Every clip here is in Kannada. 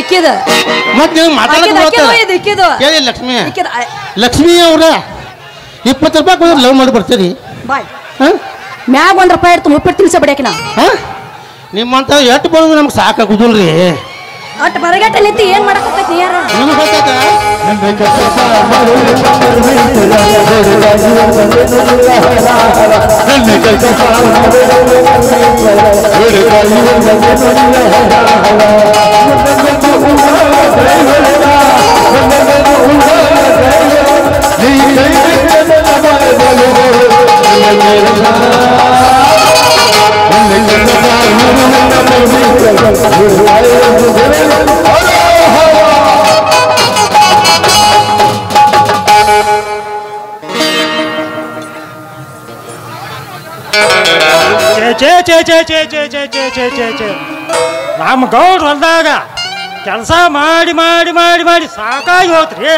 ಇಕ್ಕಿದ ಮತ್ತೆ ನೀವು ಮಾತಾಡೋದು ಕೇಳಿ ಲಕ್ಷ್ಮಿ ಲಕ್ಷ್ಮಿ ಅವ್ರ 20 ರೂಪಾಯಿ ಕೊಡೋದು ಲವ್ ಮಾಡಿ ಬರ್ತೀರಿ ಬಾಯ್ ಮ್ಯಾಗ 1 ರೂಪಾಯಿ ಇಡ್ತು ಉಪ್ಪಿಟ್ಟು ತಿನ್ಸ ಬಿಡಕಿನ ನಿಮ್ಮಂತ ಎಷ್ಟು ಬರೋದು ನಮ್ಗೆ ಸಾಕಾಗುದಿಲ್ರಿ ಅಟ್ ಬರಗಟ್ಟ ನಿಂತು ಏನ್ ಮಾಡಕತ್ತೈತಿ ಯಾರ ನಿಮ್ಗೆ ಗೊತ್ತಾಯ್ತಾ ನಮ್ಮ ಗೌಡ್ರು ಹೊಲ್ದಾಗ ಕೆಲಸ ಮಾಡಿ ಮಾಡಿ ಮಾಡಿ ಮಾಡಿ ಸಾಕಾಗಿ ಹೋತ್ರಿ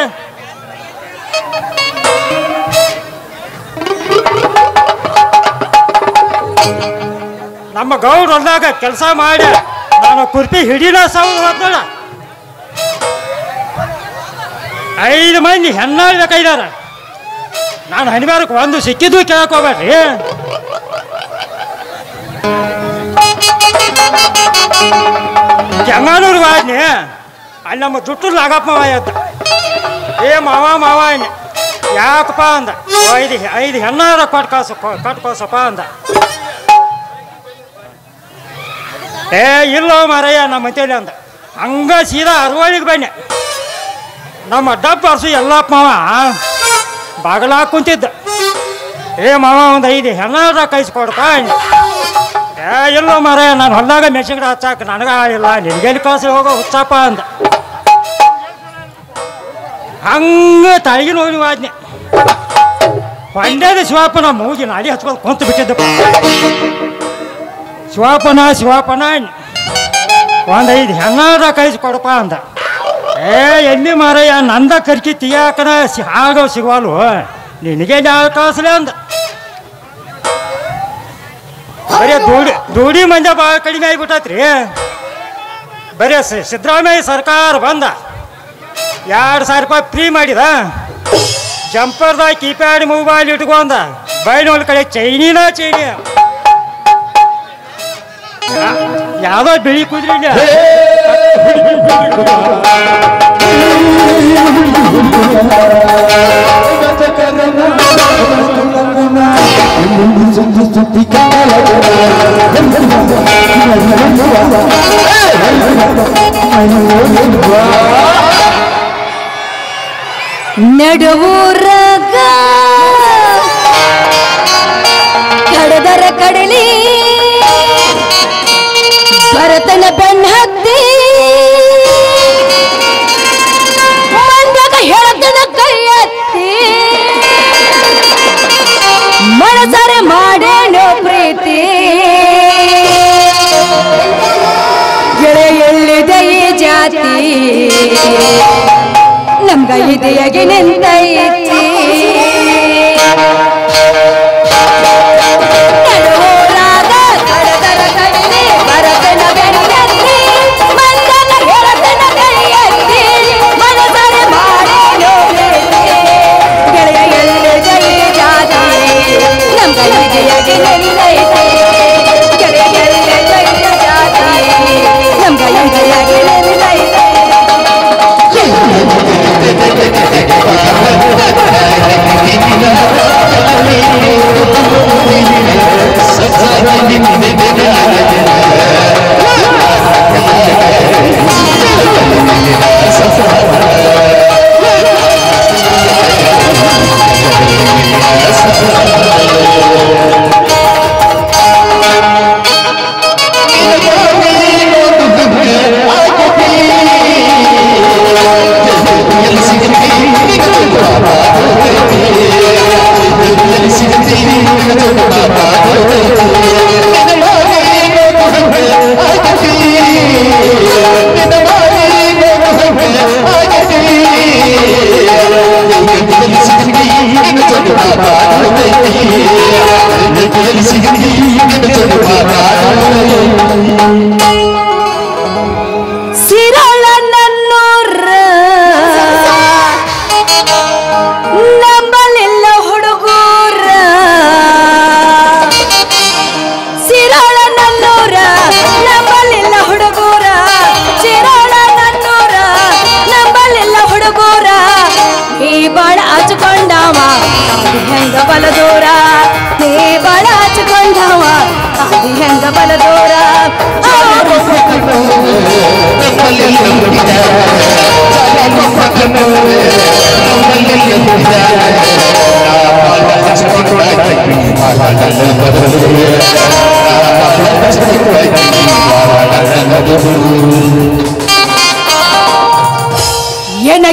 ನಮ್ಮ ಗೌಡ್ರು ಹೊಲ್ದಾಗ ಕೆಲಸ ಮಾಡಿ ನಾನು ಕುರ್ತಿ ಹಿಡಿನ ಸಾವು ಹೋದ್ನಳ 5 ಮಂದಿ ಹೆಣ್ಣಾಳು ಬೇಕಾಯ್ದಾರ ನಾನು ಹಣಿಬಾರಕ್ಕೆ ಒಂದು ಸಿಕ್ಕಿದ್ದು ಕೇಳಕ್ ಹೋಗ್ಬೇಡ್ರಿ ಜಂಗಾನೂರು ವಾಜ್ನಿ ಅಲ್ಲಿ ನಮ್ಮ ದುಡ್ಡು ಲಾಗಪ್ಪ ಮಾವ ಇದ್ದ ಏ ಮಾವ ಯಾಕಪ್ಪ ಅಂದ 5 ಹೆಣ್ಣಾರ ಕಟ್ಕೋಸಪ್ಪ ಅಂದ ಏ ಇಲ್ಲ ಮಾರಯ್ಯ ನಮ್ಮ ಮಂತೇಲಿ ಅಂದ ಹಂಗ ಸೀದಾ ಅರವಳಿಗೆ ಬನ್ನಿ ನಮ್ಮ ಡಬ್ಬ ಅರ್ಸು ಎಲ್ಲಪ್ಪ ಮಾವ ಬಾಗಲಾಕ್ ಕುಂತಿದ್ದ ಏ ಮಾವ ಒಂದು 5 ಹೆಣ್ಣಾರ ಕೈಸ್ಕೊಡ್ಪ ಏ ಇಲ್ಲ ಮಾರಯ್ಯ ನಾನು ಹೊಲ್ದಾಗ ಮೆಣಸಿನ ಗಿಡ ಹಚ್ಚಾಕ ನನಗ ಇಲ್ಲ ನಿನ್ಗೆಲ್ಲಿ ಕಳ್ಸಿ ಹೋಗೋ ಹುಚ್ಚಪ್ಪ ಅಂದ ಹಂಗ ತಾಯಿಗಿನ ಹೋಗಿ ವಾಜ್ನಿ ಹೊಂಡ್ಯದ ಶಿವಪ್ಪನ ಮೂಗಿ ನಾಡಿ ಹಚ್ಕೊಂಡು ಕುಂತು ಬಿಟ್ಟಿದ್ದಪ್ಪ ಶಿವಪ್ಪನ ಒಂದು 5 ಹೆಣ್ಣಾರ ಕೈಸ್ಕೊಡಪ್ಪ ಅಂದ ಏ ಎಲ್ಲಿ ಮಾರಯ್ಯ ನಂದ ಕರ್ಕಿ ತಿಯಾಕನ ಆಗೋ ಸಿಗುವಲ್ವ ನಿನಗೆ ಯಾವ ಕಳಿಸ್ಲೆ ಅಂದ ಬರೀ ದೂಡಿ ಮಂದಿ ಭಾಳ ಕಡಿಮೆ ಆಗಿಬಿಟ್ಟತ್ರಿ ಬರೀ ಸಿದ್ದರಾಮಯ್ಯ ಸರ್ಕಾರ ಬಂದ 2,000 ರೂಪಾಯಿ ಫ್ರೀ ಮಾಡಿದ ಜಂಪರ್ದಾಗ ಕೀಪ್ಯಾಡ್ ಮೊಬೈಲ್ ಇಟ್ಕೊಂಡ ಬೈನೋಲ್ ಕಡೆ ಚೈನಿ ಯಾವುದೋ ಬಿಳಿ ಕುದ್ರಿ ನಡುವೂರಾಗ ಕಡದರ ಕಡಲಿ ಭರತನ ಬೆನ್ನ ಹತ್ತಿ ಮಂದಾಗ ಹೇಳತನ ಕೈ ಹತ್ತಿ ಮನಸಾರೆ ಮಾಡೇನೋ ಪ್ರೀತಿ ಗೆಳೆಯ ಎಲ್ಲಿದೆ ಈ ಜಾತಿ ನಮ್ಗ ಇದೆಯಾಗಿ ನಿಂತೈತಿ ನಡುವೂರಾಗ ಕಡದರ ಕಡಲಿ ಭರತನ ಬೆನ್ನ ಹತ್ತಿ ಮಂದಾಗ ಹೇಳತನ ಕೈ ಹತ್ತಿ ಮನಸಾರೆ ಮಾಡೇನೋ ಪ್ರೀತಿ ಗೆಳೆಯ ಎಲ್ಲಿದೆ ಈ ಜಾತಿ ನಮ್ಗ ಇದೆಯಾಗಿ ನಿಂತೈತಿ ಗೆಳೆಯ ಎಲ್ಲಿದೆ ಈ ಜಾತಿ ನಮ್ಗ ಇದೆಯಾಗಿ ನಿಂತೈತಿ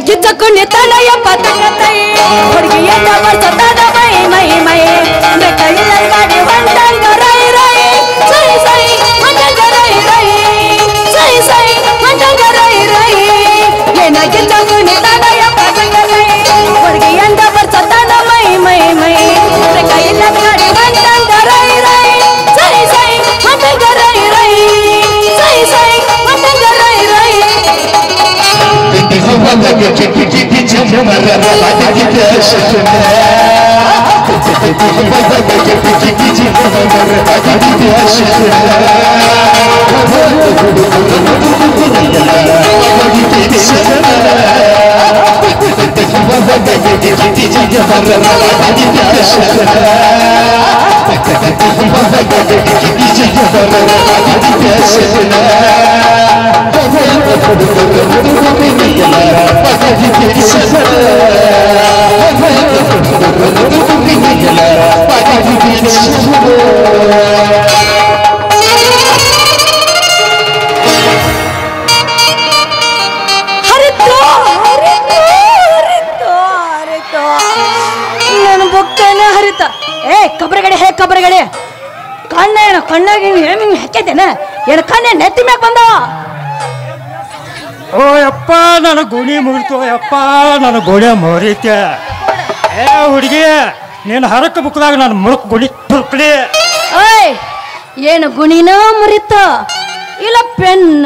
ಗಿಚ್ಚಕ್ಕುನಿ ತಲೆಯ ಪತಕತೈ ಹುಡುಗಿ ಎನ್ನ ವರ್ಷದ ಮೈ ಮೈ ಮೈ ಬೆಟ್ಟೈಲ ಗಾಡಿ ಹೊಂಟಂಗ ರೈ ರೈ ಸೈ ಸೈ ಹೊಂಟಂಗ ರೈ ರೈ ಸೈ ಸೈ ಹೊಂಟಂಗ ರೈ ರೈ ಏನ ಗಿಚ್ಚಕ್ಕುನಿ ತಲೆಯ ಪತಕತೈ ಹುಡುಗಿ ಎನ್ನ ವರ್ಷದ ಮೈ ಮೈ ಮೈ ಬೆಟ್ಟೈಲ ಗಾಡಿ ಹೊಂಟಂಗ ರೈ ರೈ ಸೈ ಸೈ ಹೊಂಟಂಗ ರೈ ರೈ ಸೈ ಸೈ ಹೊಂಟಂಗ ರೈ ರೈ ಕಬ್ರಗಡೆ ಹೇ ಕಬ್ರಗಡೆ ಕಣ್ಣ ಏನು ಕಣ್ಣಾಗಿ ಏನು ಹಾಕೈತೇನ ಏನು ಕಣ್ಣೆ ನೆತ್ತಿ ಮ್ಯಾಗ ಬಂದ ಓ ಯಪ್ಪ ನನ್ನ ಗುಣಿ ಮುಗಿತು ಯಪ್ಪ ನನ್ನ ಗುಣಿ ಮುರಿತೆ ಏ ಹುಡುಗಿ ನೀನು ಹರಕ ಬುಕ್ದಾಗ ನಾನು ಮುರುಕ್ ಗುಣಿ ತುರ್ಕಲಿ ಓಯ್ ಏನು ಗುಣಿನ ಮುರಿತ ಇಲ್ಲ ಪೆನ್ನ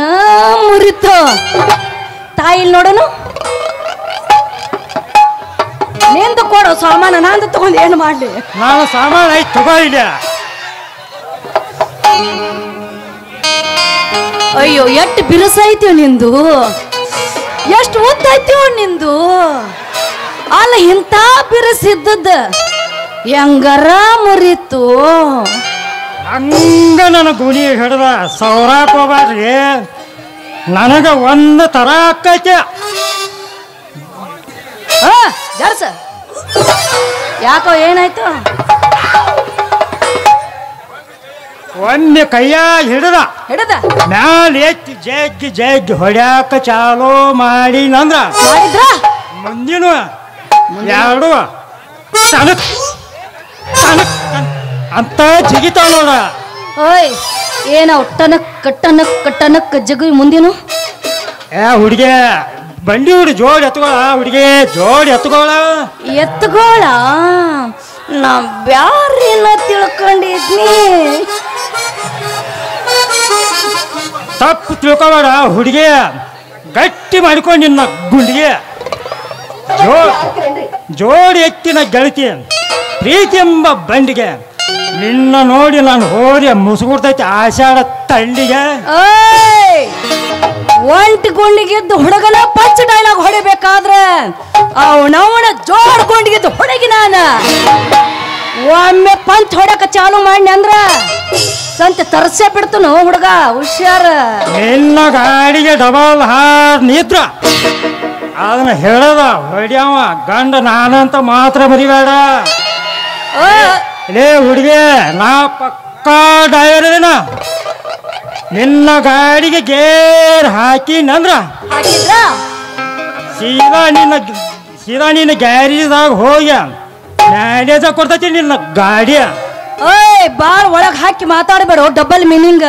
ಮುರಿತ ತಾಯಿ ನೋಡೋನು ನಿಂದು ಕೊಡು ಸಾಮಾನ ನಂದು ತಗೊಂಡು ಏನು ಮಾಡ್ಲಿ ನಾನು ಸಾಮಾನು ಐದು ತಗೋಯಿಲ್ಲ ಅಯ್ಯೋ ಎಷ್ಟು ಬಿರುಸೈತೀವ ನಿಂದು ಎಷ್ಟು ಉದ್ದೈತೀವ ನಿಂದು ಅಲ್ಲ ಇಂಥ ಬಿರುಸಿದ್ದದ ಹೆಂಗಾರ ಮುರಿತು ಹಂಗ ನನ್ನ ಗುಣಿ ಹಿಡ್ದ ಸೌರಾಕ್ ಹೋಗ್ಬಾರ್ರಿ ನನಗೆ ಒಂದು ತರ ಆಕೈತೆ ಜರ್ಸ ಯಾಕೋ ಏನಾಯ್ತು ಒಮ್ಮೆ ಕೈಯಾಗ ಹಿಡ್ದ ಹಿಡದ ಮ್ಯಾಲ ಎತ್ತಿ ಜಗ್ಗಿ ಜಗ್ಗಿ ಹೊಡ್ಯಾಕ ಚಾಲೋ ಮಾಡಿನಂದ್ರ ಮಾಡಿದ್ರ ಮುಂದಿನ ಎರಡು ತನಕ್ ತನಕ್ ಅಂತ ಜಿಗಿತಾವ ನೋಡ ಓಯ್ ಏನವ್ ಟನಕ್ ಟನಕ್ ಟನಕ್ ಜಗು ಮುಂದಿನ ಏ ಹುಡುಗಿ ಬಂಡಿ ಹುಡಿ ಜೋಡಿ ಎತ್ಕೊಳ ಹುಡುಗಿ ಜೋಡಿ ಎತ್ಕೊಳ ಎತ್ಗೋಳ ನಾ ಬ್ಯಾರಿನ ತಿಳ್ಕೊಂಡಿದ್ನಿ ತಪ್ಪು ತಿಳ್ಕೊಬೇಡ ಹುಡುಗಿ ಗಟ್ಟಿ ಮಾಡ್ಕೊಂಡು ನಿನ್ನ ಗುಂಡಿಗೆ ಜೋಡಿ ಎತ್ತಿನ ಗೆಳತಿ ಪ್ರೀತಿ ಎಂಬ ಬಂಡಿಗೆ ನಿನ್ನ ನೋಡಿ ನಾನು ಹೋರಿ ಮುಸುಗುಡ್ತೈತಿ ಆಷಾಢ ತಳ್ಳಿಗೆ ಒಂಟಿ ಗುಂಡಿಗಿದ್ದು ಹುಡುಗನ ಪಂಚ ಡೈಲಾಗ್ ಹೊಡಿಬೇಕಾದ್ರೆ ಅವನವನ ಜೋಡ್ ಗುಂಡಿಗಿದ್ದು ಹುಡುಗಿ ನಾನು ಒಮ್ಮೆ ಪಂಚ್ ಹೊಡಕ ಚಾಲು ಮಾಡಿ ಅಂದ್ರ ಸಂತೆ ತರ್ಸೆ ಬಿಡ್ತನು ಹುಡುಗ ಹುಷಾರ ನಿನ್ನ ಗಾಡಿಗೆ ಡಬಲ್ ಹಾರ್ ನಿದ್ರ ಅದನ್ನ ಹೇಳದ ಹೊಡ್ಯಾವ ಗಂಡ ನಾನಂತ ಮಾತ್ರ ಮರಿಬೇಡ ಲೇ ಹುಡುಗಿ ನಾ ಪಕ್ಕಾ ಡ್ರೈವರ್ ಇದೇನ ನಿನ್ನ ಗಾಡಿಗೆ ಗೇರ್ ಹಾಕಿನಂದ್ರ ಸೀದಾ ನಿನ್ನ ಗ್ಯಾರೇಜ್ದಾಗ ಹೋಗಿ ಮ್ಯಾನೇಜ ಕೊಡ್ತೈತಿ ನಿನ್ನ ಗಾಡಿ ಓಯ್ ಬಾಳ್ ಒಳಗ್ ಹಾಕಿ ಮಾತಾಡಬೇಡ ಡಬಲ್ ಮೀನಿಂಗ್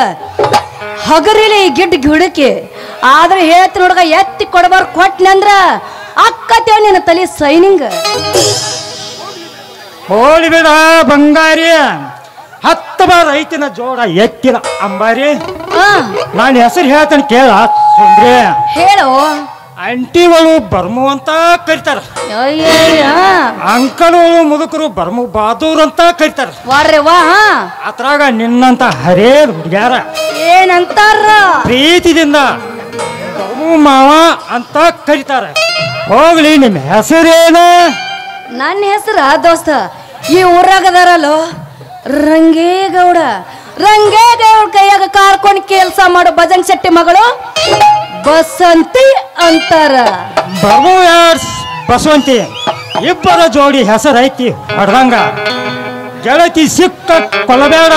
ಹಗರಿಲಿ ಗಿಡ್ ಗಿಡಕ್ಕೆ ಆದ್ರೆ ಹೇಳ್ತಿ ನೋಡ್ಗ ಎತ್ತಿ ಕೊಡಬಾರ ಕೊಟ್ನಂದ್ರ ಅಕ್ಕತೇವ ನಿನ್ನ ತಲೆ ಸೈನಿಂಗ್ ಹೋಳಿ ಬಿಡ ಬಂಗಾರಿ 10 ಬಾರ್ ಐತಿನ ಜೋಡ ಎತ್ತಿನ ಅಂಬಾರಿ ನಾನು ಹೆಸರು ಹೇಳ್ತೇನೆ ಕೇಳ ಸುಂದ್ರಿ ಹೇಳು ಅಂಟಿಗಳು ಬರ್ಮು ಅಂತ ಕರಿತಾರ ಅಂಕಲ್ಗಳು ಮುದುಕರು ಬರ್ಮು ಬಹದ್ದೂರ್ ಅಂತ ಕರಿತಾರ ವಾರ್ರೆ ವಾ ಅದ್ರಾಗ ನಿನ್ನಂತ ಹರೇದ್ ಹುಡುಗ್ಯಾರ ಏನಂತಾರ ಪ್ರೀತಿದಿಂದ ಬರ್ಮು ಮಾವ ಅಂತ ಕರಿತಾರ ಹೋಗ್ಲಿ ನಿಮ್ಮ ಹೆಸರೇನ ನನ್ನ ಹೆಸರ ದೋಸ್ತ ಈ ಊರಾಗದಾರಲ್ಲೋ ರಂಗೇಗೌಡ ಕೈಯಾಗ ಕಾರ್ಕೊಂಡು ಕೆಲಸ ಮಾಡೋ ಭಜನ್ ಶೆಟ್ಟಿ ಮಗಳು ಬಸಂತಿ ಅಂತಾರ. ಬರ್ಮೋಯಾರ್ಸ್ ಬಸವಂತಿ ಇಬ್ಬರ ಜೋಡಿ ಹೆಸರೈತಿ ಹೊಡ್ದಂಗ. ಗೆಳತಿ ಸಿಕ್ಕ ಕೊಲಬೇಡ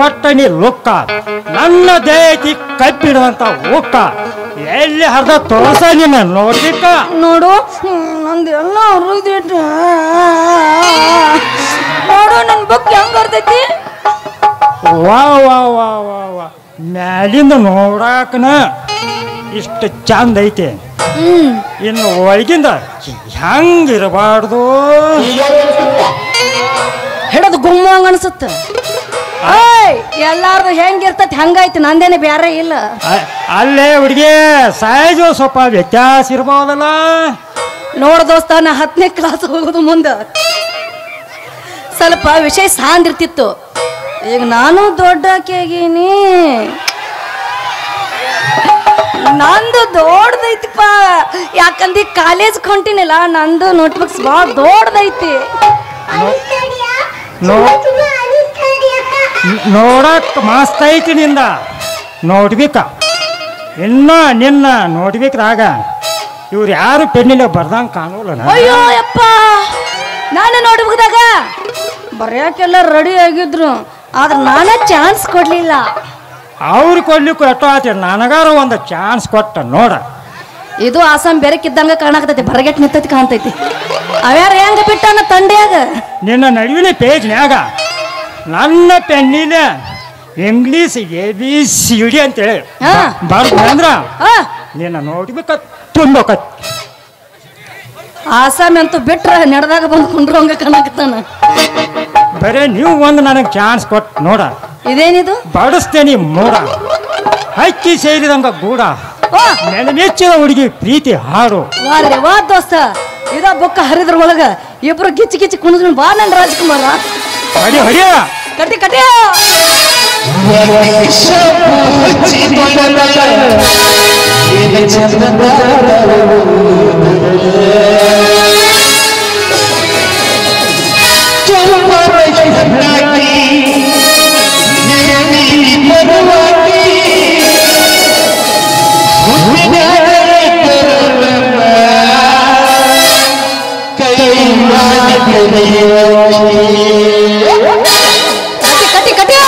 ಕೊಟ್ಟ ನೀ ಲುಕ್ಕ, ನನ್ನ ದೇಹತಿ ಕಬ್ಬಿಡುವಂತ ಉಕ್ಕ, ಎಲ್ಲಿ ಹರಿದ ತೋರ್ಸ ನಿನ್ನ ನೋಡ್ಲಿಕ್ಕ. ನೋಡು ನಂದೆಲ್ಲ ಹರಿದಿಟ್ಟ. ನೋಡು ನನ್ನ ಬುಕ್ ಹೆಂಗ್ ಹರಿದೈತಿ. ವಾ ವಾ ವಾ ವಾ ವಾ ಮ್ಯಾಲಿಂದ ನೋಡಾಕನ ಇಷ್ಟು ಚಂದ ಐತೆ, ಇನ್ನು ಒಳಗಿಂದ ಹೆಂಗಿರಬಾರ್ದು. ಹಿಡದು ಗುಮ್ಮ ಹಂಗ ಅನ್ಸುತ್ತ. ಎಲ್ಲಾರ್ದು ಹೆಂಗಿರ್ತತಿ ಹಂಗೈತಿ, ನಂದೇನೆ ಬ್ಯಾರೆ ಇಲ್ಲ. ಅಲ್ಲೇ ಹುಡುಗಿ ಸೈಜು ಸ್ವಲ್ಪ ವ್ಯತ್ಯಾಸ ಇರ್ಬೋದಲ್ಲ. ನೋಡ ದೋಸ್ತ, ನಾ 10ನೇ ಕ್ಲಾಸ್ ಹೋಗೋದು ಮುಂದ ಸ್ವಲ್ಪ ವಿಷಯ ಸಾಂದಿರ್ತಿತ್ತು. ಈಗ ನಾನು ದೊಡ್ಡಾಕಿ ಆಗೀನಿ, ನಂದು ದೊಡ್ಡದೈತಿಪ್ಪ. ಯಾಕಂದ್ರೆ ಕಾಲೇಜ್ ಹೊಂಟಿನಿಲ್ಲ, ನಂದು ನೋಟ್ಬುಕ್ಸ್ ಭಾಳ ದೊಡ್ಡದೈತಿ. ನೋಡಕ್ ಮಸ್ತ್ ಐತಿ ನಿಂದ ನೋಡ್ಬೇಕ. ಇನ್ನ ನಿನ್ನ ನೋಡ್ಬೇಕ್ರಾಗ ಇವ್ರು ಯಾರು ಪೆನ್ನಿಲ್ಲ ಬರ್ದಂಗ ಕಾಣೋಲ್ಲ. ಅಯ್ಯೋ ಯಪ್ಪ, ನಾನು ನೋಡ್ಬೇಕದಾಗ ಬರ್ಯಾಕೆಲ್ಲ ರೆಡಿ ಆಗಿದ್ರು, ಆದ್ರೆ ನಾನೇ ಚಾನ್ಸ್ ಕೊಡ್ಲಿಲ್ಲ. ಅವ್ರು ಕೊಡ್ಲಿಕ್ಕೂ ಎಷ್ಟೋ ಆತ, ನನಗಾರ ಒಂದು ಚಾನ್ಸ್ ಕೊಟ್ಟ ನೋಡ. ಇದು ಆಸಾಮ್ ಬೆರಕಿದ್ದಂಗ ಕಾಣಕತೈತಿ, ಬರಗೆಟ್ ನಿಂತೈತಿ ಕಾಣ್ತೈತಿ. ಅವ್ಯಾರ ಹೆಂಗ ಬಿಟ್ಟಾನ ತಂಡ್ಯಾಗ. ನಿನ್ನ ನಡುವಿನ ಪೇಜ್ನ್ಯಾಗ ನನ್ನ ಪೆನ್ನಿಲ್ಲ ಇಂಗ್ಲೀಷ್ ABCD ಅಂತೇಳಿ ಬರ್ದ್ರ ನಿನ್ನ ನೋಡ್ಬೇಕ ತುಂಬೋಕತ್. ಆಸಾಮಿ ಅಂತೂ ಬಿಟ್ರ ನಡೆದಾಗ ಬಂದು ಕುಂಡ್ರಂಗ ಕಾಣಕತ್ತಾನ. ಬರೇ ನೀವು ಒಂದು ನನಗೆ ಚಾನ್ಸ್ ಕೊಟ್ಟು ನೋಡ. ಇದೇನಿದು? ಬಡಿಸ್ತೇನಿ ಮೂಡ, ಹಕ್ಕಿ ಸೇರಿದಂಗ ಗೂಡ, ನೆನಮೆಚ್ಚಿದ ಹುಡುಗಿ ಪ್ರೀತಿ ಹಾಡು. ವಾರ್ರೆ ವಾ ದೋಸ್ತ, ಇದ ಬೊಕ್ಕ ಹರಿದ್ರ ಒಳಗ ಇಬ್ರು ಗಿಚ್ಚಿ ಗಿಚ್ಚಿ ಕುಣಿದ್ರು ಬಾ ನನ್ ರಾಜ್ಕುಮಾರ. ಹೊಡಿ ಹೊಡಿಯ ಕಟ್ಟಿ ಕಟ್ಟಿ ಕಟ್ಟಿ ಕಟ್ಟಿ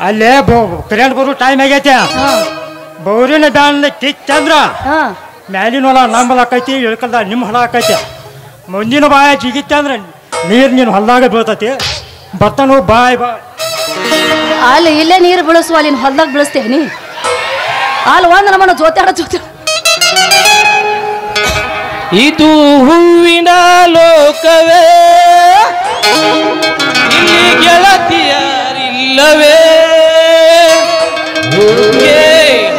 ಅಲ್ಲೇ ಕರೆಂಟ್ ಬರೋ ಟೈಮ್ ಆಗೈತೆ ಬೌರಿನ ಬ್ಯಾನ್ ಕಿಚ್ಚಂದ್ರ ಮ್ಯಾಲಿನ ಹೊಲ ನಮ್ಮ ಹೊಲ ಆಕೈತಿ ಇಳ್ಕಲ್ದ ನಿಮ್ಮ ಹೊಲ ಆಕೈತಿ ಮುಂದಿನ ಬಾಯ ಜಿಗಿತ್ತೆ ಅಂದ್ರೆ ನೀರು ನೀನು ಹೊಲದಾಗ ಬೀಳ್ತತಿ ಬರ್ತಾನು ಬಾಯ್ ಬಾ ಅಲ್ಲಿ ಇಲ್ಲೇ ನೀರು ಬೀಳಿಸುವ ಅಲ್ಲಿ ಹೊಲದಾಗ ಬೀಳಿಸ್ತೇನಿ ಅಲ್ಲಿ ಒಂದು ನಮ್ಮನ್ನ ಜೊತೆ ಇದು ಹೂವಿನ ಲೋಕವೇ ಇಲ್ಲಿ ಗೆಳತಿಯರಿಲ್ಲವೇ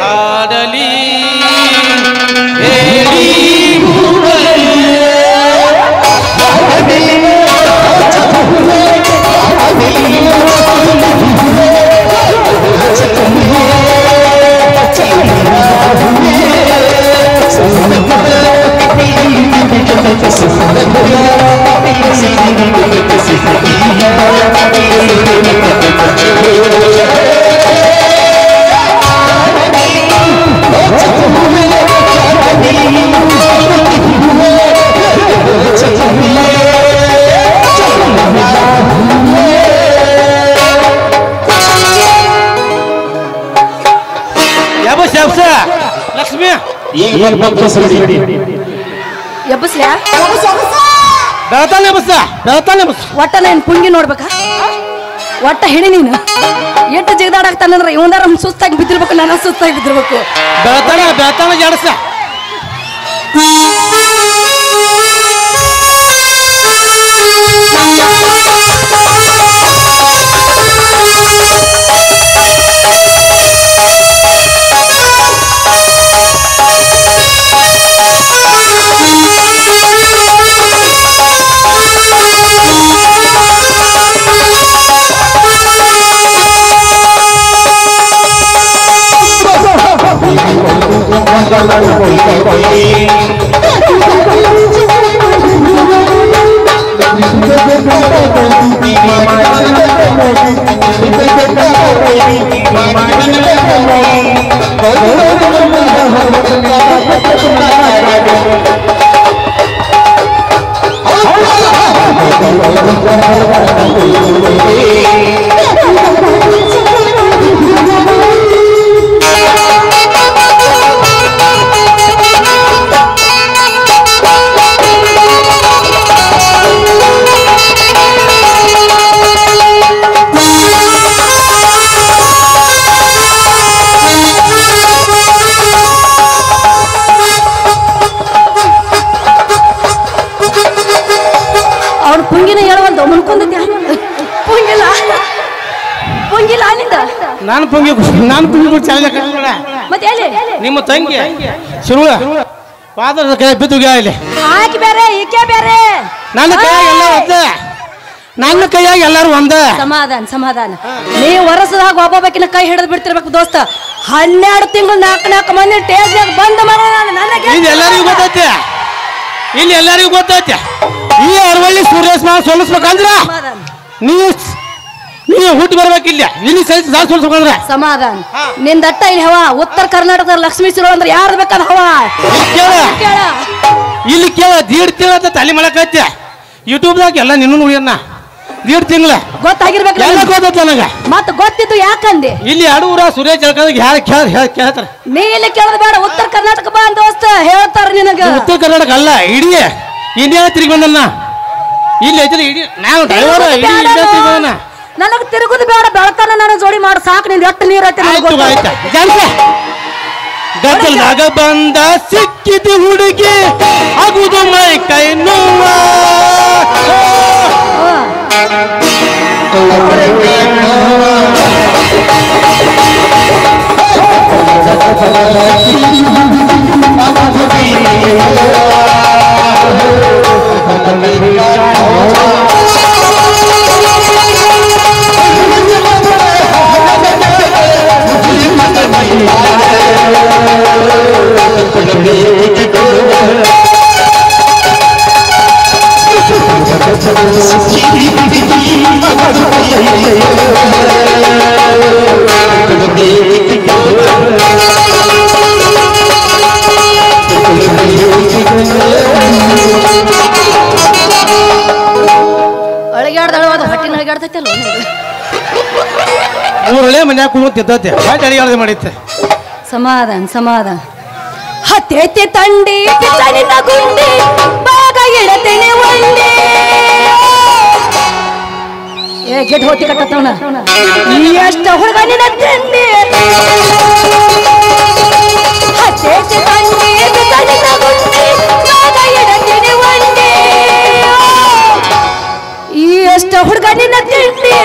ಹಾಡಲಿ ಹೇಳಿ ಲಕ್ಷ್ಮಿ ಒಟ್ಟ ನಾನು ಪುಂಗಿ ನೋಡ್ಬೇಕಾ ಒಟ್ಟ ಹೇಳಿ ನೀನು ಎಷ್ಟು ಜಿಗದಾಡಾಗ್ತಾನಂದ್ರೆ ಇವನಾರ ಸುಸ್ತಾಗಿ ಬಿದ್ದಿರ್ಬೇಕು ನಾನು ಸುಸ್ತಾಗಿ ಬಿದ್ದಿರ್ಬೇಕು ಬೆಳತಾನ ಜಾಡಸ ನಾನು ಪುಂಗಿ ಮತ್ತೆ ನಿಮ್ಮ ತಂಗಿ ಶುರು ಪಾದ ಕೈ ಬಿದ್ದುಗ ಇಲ್ಲಿ ಆಕೆ ಬೇರೆ ಈಕೆ ಬೇರೆ ನನ್ನ ಕೈಯಾಗ ಎಲ್ಲ ಒಂದ ನನ್ನ ಕೈಯಾಗ ಎಲ್ಲರೂ ಒಂದ ಸಮಾಧಾನ ಸಮಾಧಾನ ನೀವು ವರ್ಷದಾಗ ಒಬ್ಬೊಬ್ಬಕಿನ ಕೈ ಹಿಡಿದು ಬಿಡ್ತಿರ್ಬೇಕು ದೋಸ್ತ 12 ತಿಂಗಳು 4 ಮಂದಿ ಟೇಜ್ನಾಗ ಬಂದ ಇಲ್ಲಿ ಎಲ್ಲರಿಗೂ ಗೊತ್ತೈತೆ ಇಲ್ಲಿ ಎಲ್ಲರಿಗೂ ಗೊತ್ತೈತೆ ಈ ಅರವಳ್ಳಿ ಸುರೇಶ್ ಮಾವ ಸೋಲಿಸ್ಬೇಕಂದ್ರ ನೀವು ಹುಟ್ಟು ಬರ್ಬೇಕಿಲ್ಲ ಇಲ್ಲಿ ಸಹಿತ ಸೋಲಿಸ್ಬೇಕಂದ್ರ ಸಮಾಧಾನ ನಿಂದಟ್ಟ ಇಲ್ಲಿ ಹವಾ ಉತ್ತರ ಕರ್ನಾಟಕದ ಲಕ್ಷ್ಮೀ ಸಿರೋ ಅಂದ್ರೆ ಯಾರು ಬೇಕಾದ ಹವಾ ಇಲ್ಲಿ ಕೇಳ ದೀಡ್ ತಿಂಗಳ ತಲೆ ಮಾಡಕೈತೆ ಯೂಟ್ಯೂಬ್ದಾಗ ಎಲ್ಲ ನಿನ್ನೂ ನೋಡ್ಯನ್ನ ದೀಡ್ ತಿಂಗಳ ಗೊತ್ತಾಗಿರ್ಬೇಕು ಎಲ್ಲ ಗೊತ್ತೈತೆ ನನಗ ಮತ್ ಗೊತ್ತಿದ್ದು ಯಾಕಂದೆ ಇಲ್ಲಿ ಅಡೂರ ಸುರೇಶ್ ಜಳಕದಾಗ ಯಾರು ಕೇಳ್ತಾರ ನೀ ಇಲ್ಲಿ ಕೇಳದ್ ಬೇಡ ಉತ್ತರ ಕರ್ನಾಟಕ ಬಾ ದೋಸ್ತ ಹೇಳ್ತಾರ ನಿನಗ ಉತ್ತರ ಕರ್ನಾಟಕ ಅಲ್ಲ ಇಡೀ ಇಂಡಿಯಾ ತಿರುಗಿ ಬಂದನ್ನ ಇಲ್ಲಿ ಐತಿ ಇಡೀ ನಾವು ಡ್ರೈವರ್ ಇಡೀ ಇಂಡಿಯಾ ತಿರುಗಿ ಬಂದನ್ನ ನನಗೆ ತಿರುಗುದು ಬೇಡ ಬೆಳತನ ನಾನು ಜೋಡಿ ಮಾಡು ಸಾಕು ನಿಂದ ಎಷ್ಟು ನೀರು ಐತೆ ಗದ್ದಲ್ದಾಗ ಬಂದ ಸಿಕ್ಕಿದ ಹುಡುಗಿ ಆಗುದು ಮೈ ಕೈ ನೋವ ಮೂರಳೆ ಮನ್ಯಾಗ ಕುಂತಿದ್ದತೆ ಬಾಯ್ ಅಡಿಗೆ ಮಾಡಿತ್ತೆ ಸಮಾಧಾನ ಹತ್ತಿ ತಂಡಿ ನಿನ್ನ ಗುಂಡಿ ಬಾಗ ಇಡತೇನೆ ಒಂಡಿ ಗೆಟ್ ಹೋತಿ ಕಟ್ಟವನ ಎಷ್ಟ ಹುಡುಗ ನಿನ್ನ ತಿಂಡಿ ಹತ್ತಿ ತಂಡಿ ನಿನ್ನ ಗುಂಡಿ ಬಾಗ ಇಡತೇನೆ ಒಂಡಿ ಎಷ್ಟ ಹುಡುಗ ನಿನ್ನ ತಿಂಡಿ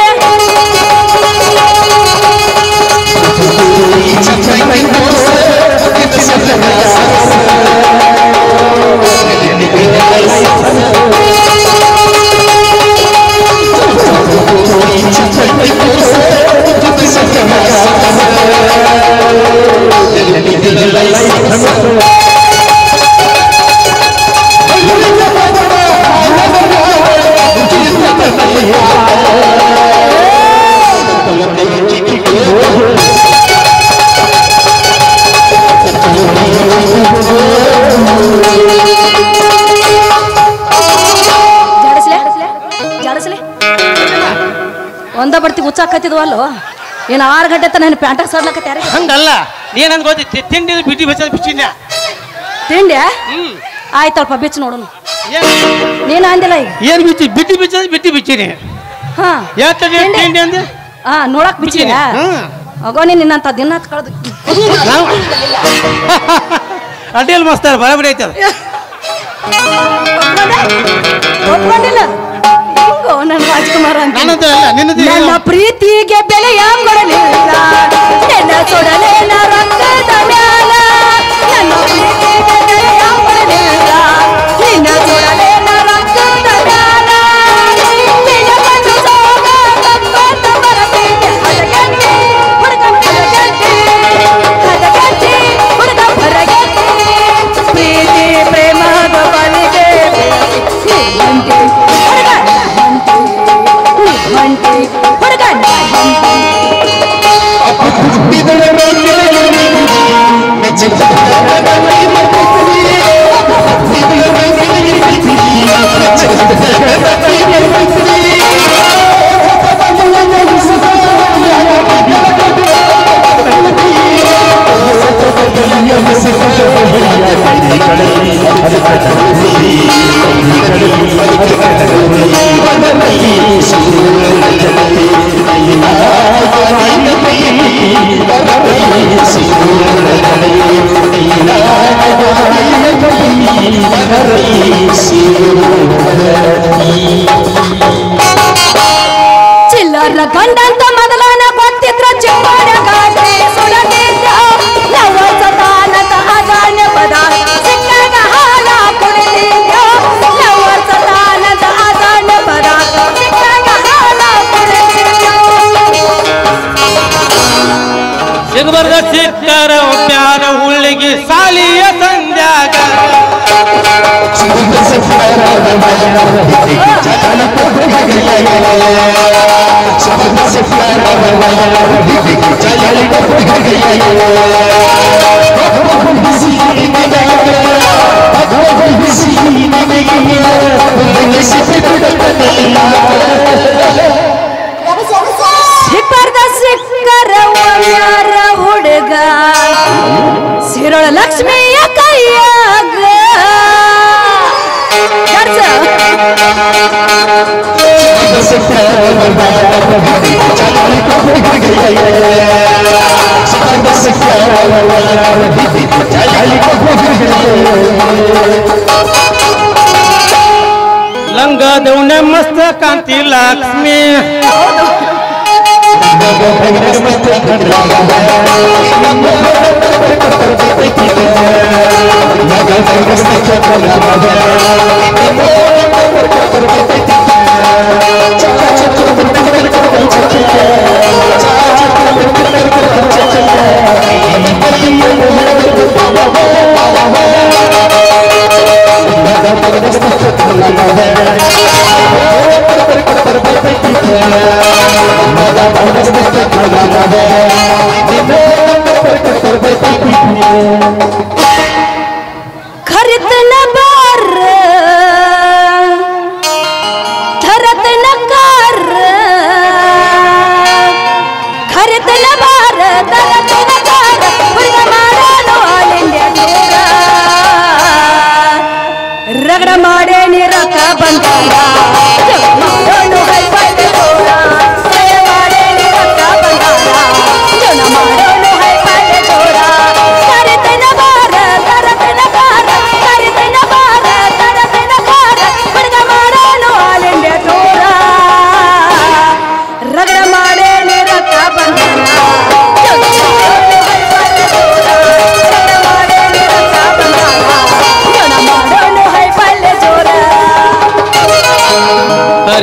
ಒಂದ ಬರ್ತಿ ಹುಚ್ಚಾಕತ್ತಿದ್ವ ಅಲ್ಲೋ ಏನು 6 ಗಂಟೆ ತನ ಪ್ಯಾಂಟಾಗ ಸಡ್ಲಕತ್ಯಾರ ಹಂಗಲ್ಲ ನೀನಂದ್ ಗೊತ್ತಿ ತಿಂಡಿ ಬಿಟ್ಟಿ ಬೆಚ್ಚ ಬಿಚ್ಚಿನ ತಿಂಡಿ ಆಯ್ತಲ್ಪ ಬಿಚ್ಚು ನೋಡೋಣ ನೀನು ಅಂದಿಲ್ಲ ಈಗ ಏನ್ ಬಿಟ್ಟಿ ಬಿಚ್ಚಿನಿ ಹಾ ತಿಂಡಿ ಅಂದೆ ನೋಡಕ್ ಬಿಚ್ಚಿನ ಅಗೋ ನೀನು ನಿನ್ನಂತ ದಿನ ಕಳೆದು ಅಡ್ಡಿಯಲ್ಲಿ ಮಸ್ತಾರ ಬರಬರಿ ಐತದ ಒಪ್ಕೊಂಡಿಲ್ಲ ಹಿಂಗೋ ನನ್ನ ರಾಜ್ಕುಮಾರ ಅಂತ ನನ್ನ ಪ್ರೀತಿಗೆ ಬೆಲೆಯ ಕೊಡಲಿಲ್ಲ ನನ್ನ ಸುಡಲೇನ ರಕ್ತದ ಮ್ಯಾಲ ನನ್ನ ಪ್ರೀತಿಗೆ ಬೆಲೆಯ ಕೊಡಲಿಲ್ಲ ನಿನ್ನ ಸುಡಲೇನ ರಕ್ತದ ಮ್ಯಾಲ ನಿನ್ನ ಬಂದು ಸೋಗ ತಪ್ಪತ್ತ ಬರಬೇಕೆ ಹದಗಟ್ಟಿ ಹುಡುಗ ಹದಗಟ್ಟಿ ಹುಡುಗ ಹೊರಗಟ್ಟಿ ಪ್ರೀತಿ ಪ್ರೇಮದ ಬಲಿಗೆ ಚಿಲ್ಲರ ಗಂಡಂತ ಮೊದಲನ ಗೊತ್ತಿದ್ರ ಚಿಪ್ಪಾಡ ಗಾಡಿ ಸುಡದಿದ್ದ ನವಸತಾನದ ಅಜಾನ್ಯ ಪದ ಸಿಕ್ಕಾಗ ಹಾಲ ಕುಡಿದಿದ್ದ ನವಸತಾನದ ಅಜಾನ್ಯ ಪದ ಸಿಕ್ಕಾಗ ಹಾಲ ಕುಡಿದಿದ್ದ ಸಿಗಬರ್ದ ಸಿಕ್ಕರ ಪ್ಯಾರ ಹುಳ್ಳಿಗೆ ಸಾಲಿಯ ಸಂಧ್ಯಾಗ ಸಿಕ್ಕರ್ದ ಸಿಕ್ಕರ ಯಾರ ಹುಡುಗ ಸಿರಳ ಲಕ್ಷ್ಮಿಯ ಕೈಯಾಗ ಲಂಗ ದೌನ ಮಸ್ತ ಕಾಂತಿ ಲಕ್ಷ್ಮಿ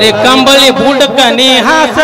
ಬರೀ ಕಂಬಳಿ ಬೂಟಕ್ಕ ನೀ ಹಾಸ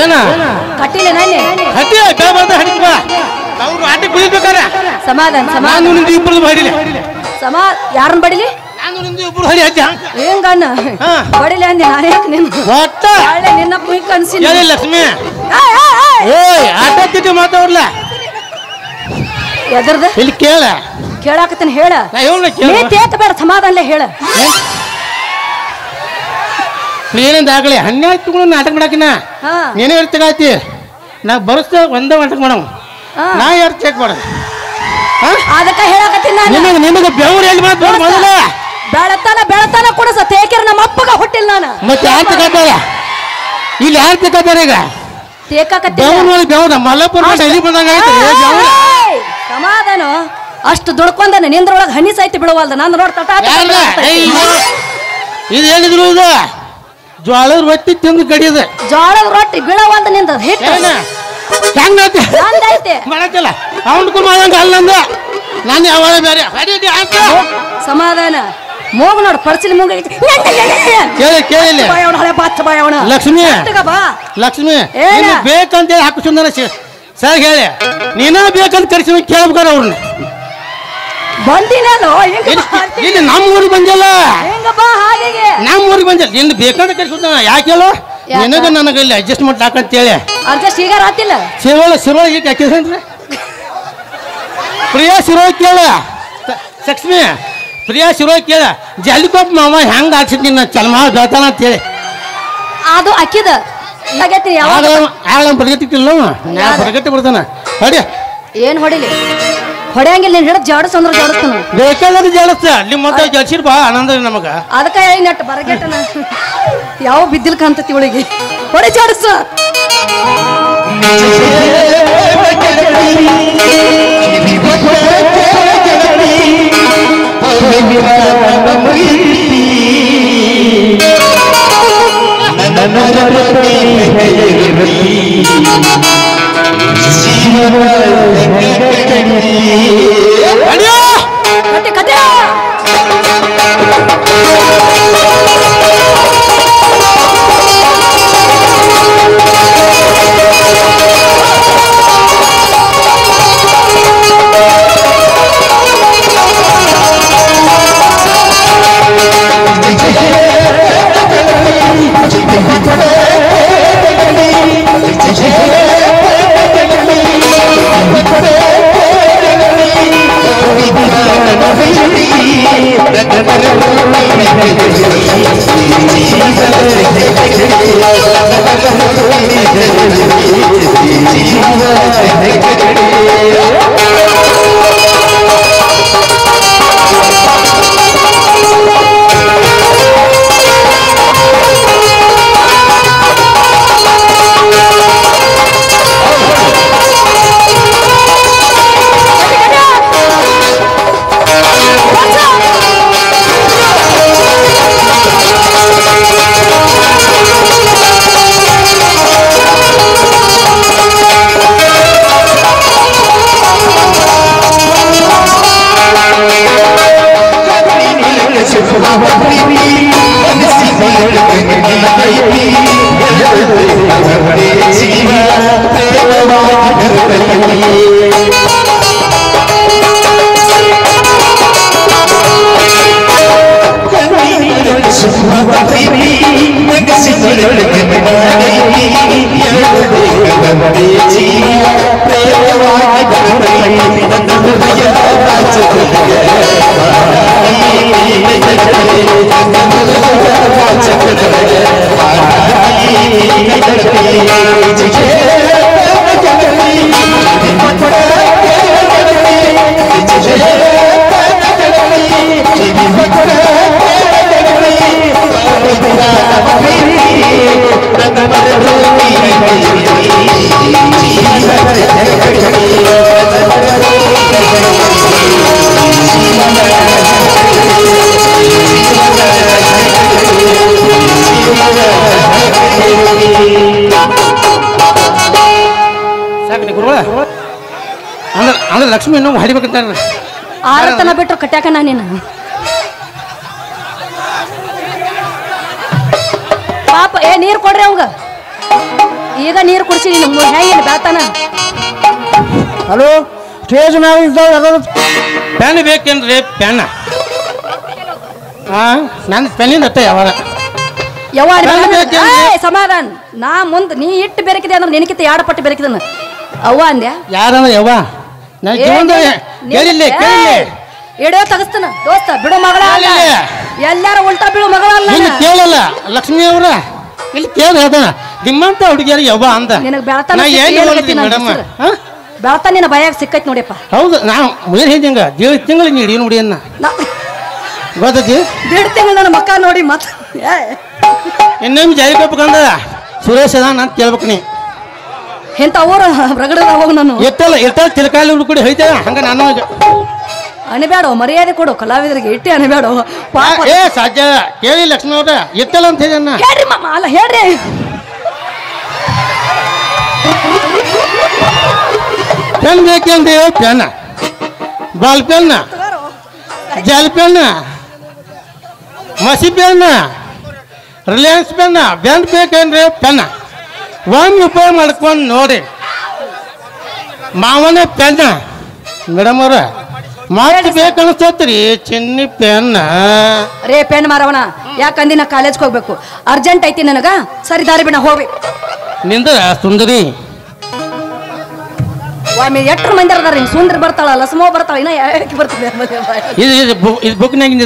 ಏನ ಕಟ್ಟಿಲ್ಲ ನಾನೇ ಹಟ್ಟಿ ಹಡಿಕ ಅವ್ರು ಆಟಿ ಕುಳಿಬೇಕಾರೆ ಸಮಾಧಾನ ನಾನು ಸಮಾಧಾನ ನಿಂದು ಇಬ್ಬರದು ಬಡಿಲಿ ಯಾರನ್ನ ಬಡಿಲಿ ನಾನು ನಿಂದು ಇಬ್ಬರು ಹಡಿ ಹಚ್ಚ ಹೆಂಗಣ್ಣ ಹಾ. ಬಡಿಲಿ ಅಂದೆ ನಾನೇ ನಿನ್ನ ಒಟ್ಟ ಒಳ್ಳೆ ನಿನ್ನ ಮುಯಿ ಕನ್ಸಿನ ಹೇಳಿ ಲಕ್ಷ್ಮಿ ಏಯ್ ಆಟ ತಿಟ್ಟಿ ಮಾತಾಡ್ಲ ಎದರ್ದ ಇಲ್ಲಿ ಕೇಳ ಕೇಳಾಕತ್ತೇನೆ ಹೇಳ ನಾ ಹೇಳ ಕೇಳ ನೀ ತೇತ ಬೇಡ ಸಮಾಧಾನಲೇ ಹೇಳ ನೀನೇನ್ ಆಗಲಿ 12 ತಿಂಗಳು ನಾಟಕ ಮಾಡಾಕಿನ ಹಾ ನೀನೇ ಹೇಳ್ತಿಗಾಯ್ತಿ ನಾ ಬರಸ್ತ ಒಂದೇ ನಾಟಕ ಮಾಡವ್ ಹಾ. ನಾ ಯಾರು ಚೆಕ್ ಮಾಡ ಅದಕ್ಕ ಹೇಳಾಕತ್ತೀನಿ ನಾನು ನಿಮಗೆ ಬೆವರು ಎಲ್ಲಿ ಮಾತು ಮೊದಲ ಬೆಳತಾನ ಕೂಡ ತೇಕೆರ ನಮ್ಮ ಅಪ್ಪಗ ಹುಟ್ಟಿಲ್ಲ ನಾನು ಮತ್ತೆ ಯಾರು ತಗೋತಾರ ಇಲ್ಲಿ ಯಾರು ತಗೋತಾರ ಈಗ ತೇಕಾಕತ್ತೀನಿ ಬೆವ್ರು ನೋಡಿ ಬೆವ್ರ ಮಲ್ಲಪುರ ಎಲ್ಲಿ ಬಂದಂಗ ಆಯ್ತು ಬೆವ್ರ ಸಮಾಧಾನ ಅಷ್ಟು ದುಡ್ಕೊಂಡನೆ ನಿಂದ್ರೊಳಗೆ ಹನಿ ಸಾಯ್ತಿ ಬಿಡವಲ್ದ ನಾನು ನೋಡ್ ತಟ ಇದು ಹೇಳಿದ್ರು ಇದು ಜ್ವಾಳದ ರೊಟ್ಟಿ ತಿಂದು ಕಡಿಯದ ಜೋಳದ ರೊಟ್ಟಿ ಬೀಳವಲ್ದ ನಿಂದ ಹಿಟ್ಟು ಹೆಂಗೈತಿ ನಂದೈತೆ ಮಾಡಕ್ಕಿಲ್ಲ ಅವನ್ಕು ಮಾಡಂಗ ಅಲ್ಲಂದ ನಾನು ಯಾವಾಗ ಬೇರೆ ಸಮಾಧಾನ ಮೂಗು ನೋಡು ಪಡ್ಸಿಲಿ ಮೂಗ ಕೇಳಿ ಕೇಳಿಲ್ಲ ಹಳೆ ಬಾಚ ಬಾಯವಣ ಲಕ್ಷ್ಮಿ ಬಾ ಲಕ್ಷ್ಮಿ ಏನ? ನೀನು ಬೇಕಂತೇಳಿ ಹಾಕಿಸುಂದನ ಸರ್ ಹೇಳಿ ನೀನ ಬೇಕಂತ ಕರ್ಸಿ ಕೇಳ್ಬೇಕಾರ ಅವ್ರನ್ನ ಬಂದಿನೇನು ಇಲ್ಲಿ ನಮ್ಮ ಊರಿಗೆ ಬಂದಿಲ್ಲ ಹೆಂಗ ಬಾ ಹಾಗೆ ನಮ್ಮ ಊರಿಗೆ ಬಂದಿಲ್ಲ ನಿನ್ನ ಬೇಕಂತ ಕರ್ಸುತ್ತ ಯಾಕೆ ಹೇಳು ನಿನಗ ನನಗೆ ಇಲ್ಲಿ ಅಡ್ಜಸ್ಟ್ಮೆಂಟ್ ಹಾಕಂತೇಳಿ ಅಡ್ಜಸ್ಟ್ ಈಗ ರಾತಿಲ್ಲ ಶಿರೋಳ ಈಗ ಹಾಕಿದ್ರಿ ಪ್ರಿಯಾ ಶಿರೋ ಕೇಳ ಲಕ್ಷ್ಮಿ ಪ್ರಿಯಾ ಶಿರೋ ಕೇಳ ಜಲ್ಕೋಪ್ ಮಾವ ಹೆಂಗ ಹಾಕ್ಸಿದ್ ನಿನ್ನ ಚಲ್ಮ ಗಾತಾನ ಅಂತೇಳಿ ಅದು ಅಕ್ಕಿದ ತಗತ್ತೀನಿ ಯಾವಾಗ ಆಗ ಬರಗತ್ತಿಲ್ಲ ನಾ ಬರಗಟ್ಟಿ ಬಿಡ್ತಾನ ಅಡಿ ಏನ್ ಹೊಡಿಲಿ ಹೊಡೆಯಂಗಿಲ್ಲ ನೀನ್ ಹಿಡಿದು ಜಾಡಸ್ ಅಂದ್ರೆ ಜಾಡಿಸ್ತಾನ ಬೇಕಾದ್ರೆ ಜಾಡಸ್ತ ಅಲ್ಲಿ ಮತ್ತೆ ಜಲ್ಸಿರ್ ಬಾ ಆನಂದ ನಮಗ ಅದಕ್ಕ ನೆಟ್ ಬರಗೆಟ್ಟನ ಯಾವ ಬಿದ್ದಿಲ್ ಕಾಂತತಿ ಒಳಗೆ ಹೊಡೆ ಜಾಡಸ ಕತೆ ಕತೆ ಪ್ರೇಮವಾಗಿ ಸಾಕು ಗುರುಗಳ ಅಂದ್ರೆ ಲಕ್ಷ್ಮಿ ಇನ್ನೂ ಹೊಡಿಬೇಕಂತ ಆರತನ ಬಿಟ್ರು ಕಟ್ಯಾಕ ನೀನು ಪಾಪ ನೀರು ಕೊಡ್ರಿ ಅವಂಗ ಈಗ ನೀರು ಕುಡಿಸಿ ನೀನು ಹೇಗಿಲ್ಲ ಬೆಳತಾನ ಹಲೋ ಸ್ಟೇಜ್ ಮ್ಯಾಗ ಇದ್ದಾವ ಪೆನ್ ಬೇಕೇನ್ರಿ ಪೆನ್ ನನ್ನ ಪೆನ್ನಿಂದ ಅತ್ತ ಯಾವಾಗ ಸಮಾಧಾನ ನಾ ಮುಂದ್ ನೀ ಇಟ್ಟು ಬೆರಕಿದೆ ಅಂದ್ರೆ ನಿನಕಿತ ಎರಡು ಪಟ್ಟು ಬೆರಕಿದನ ಅವ್ವ ಅಂದ್ಯಾ ಯಾರವ ಯವ್ವ ನಾ ಜೀವನದಾಗ ಕೇಳಿಲ್ಲ ಎಡೋ ತಗಸ್ತಾನ ದೋಸ್ತ ಬಿಡು ಮಗಳ ಅಲ್ಲ ಎಲ್ಲಾರ ಉಲ್ಟಾ ಬಿಡು ಮಗಳ ಅಲ್ಲ ಇಲ್ಲಿ ಕೇಳಲ್ಲ ಲಕ್ಷ್ಮಿ ಅವ್ರ ಇಲ್ಲಿ ಕೇಳ ಹೇಳ್ತಾನ ನಿಮ್ಮಂತ ಹುಡುಗಿಯರು ಯವ್ವ ಅಂತ ನಿನಗೆ ಬೆಳತಾನ ಮೇಡಮ್ ಬೆಳತಾನ ನಿನ್ನ ಭಯ ಸಿಕ್ಕೈತಿ ನೋಡಿಯಪ್ಪ ಹೌದು ನಾವು ಏನು ಹೇಳಿದಂಗ ದೇಳಿ ತಿಂಗಳು ನೀಡಿ ನೋಡಿ ಅನ್ನ ಗೊತ್ತೈತಿ ದೇಡ್ ತಿಂಗಳು ನನ್ನ ಮಕ್ಕ ನೋಡಿ ಮತ್ ಇನ್ನೊಮ್ಮೆ ಜಾರಿ ಕೊಪ್ಪಕಂದ ಸುರೇಶ್ ಅದ ನಾನು ಕೇಳ್ಬೇಕು ನೀ ಎಂತ ಊರ ರಗಡದ ಹೋಗ ನಾನು ಎಟ್ಟಲ್ಲ ತಿಳ್ಕಾಲಿ ಹುಡುಕಡಿ ಹೋಯ್ತೇವೆ ಹಂಗ ನಾನು ಅಣಬೇಡ ಮರ್ಯಾದೆ ಕೊಡು ಕಲಾವಿದರಿಗೆ ಇಟ್ಟೆ ಅಣಬೇಡ ಏ ಸಾಧ್ಯ ಕೇಳಿ ಲಕ್ಷ್ಮಿ ಅವ್ರ ಎತ್ತಲ್ಲ ಅಂತ ಹೇಳಿ ಹೇಳ್ರಿ ಮಾಮ ಅಲ್ಲ ಹೇಳ್ರಿ ಪೆನ್ ಬೇಕೇನ್ರಿ pen ball pen Jal pen ಮಸಿ ಪೆನ್ ರಿಲಯನ್ಸ್ ಪೆನ್ ಬ್ಯಾಂಡ್ ಬೇಕೇನ್ರಿ ಪೆನ್ ಒಂದು ರೂಪಾಯಿ ಮಾಡ್ಕೊಂಡು ನೋಡಿ ಮಾವನ ಪೆನ್ ಮೇಡಮ್ ಅವ್ರ ಮಾತು ಬೇಕನ್ಸ್ತತ್ರಿ ಚಿನ್ನಿ ಪೆನ್ ರೇ ಪೆನ್ ಮಾರವಣ ಯಾಕಂದಿ ನಾ ಕಾಲೇಜ್ಗೆ ಹೋಗ್ಬೇಕು ಅರ್ಜೆಂಟ್ ಐತಿ ನನಗ ಸರಿ ದಾರಿ ಬಿಡ ಹೋಗ್ಬೇಕು ನಿಂದ ಸುಂದರಿ ಒಮ್ಮೆ ಎಟ್ರ ಮಂದಿ ಅದಾರ ಸುಂದರಿ ಬರ್ತಾಳ ಲಸಮೋ ಬರ್ತಾಳ ಇನ್ನ ಯಾಕೆ ಬರ್ತದೆ ಇದು ಬುಕ್ನಾಗಿಂದ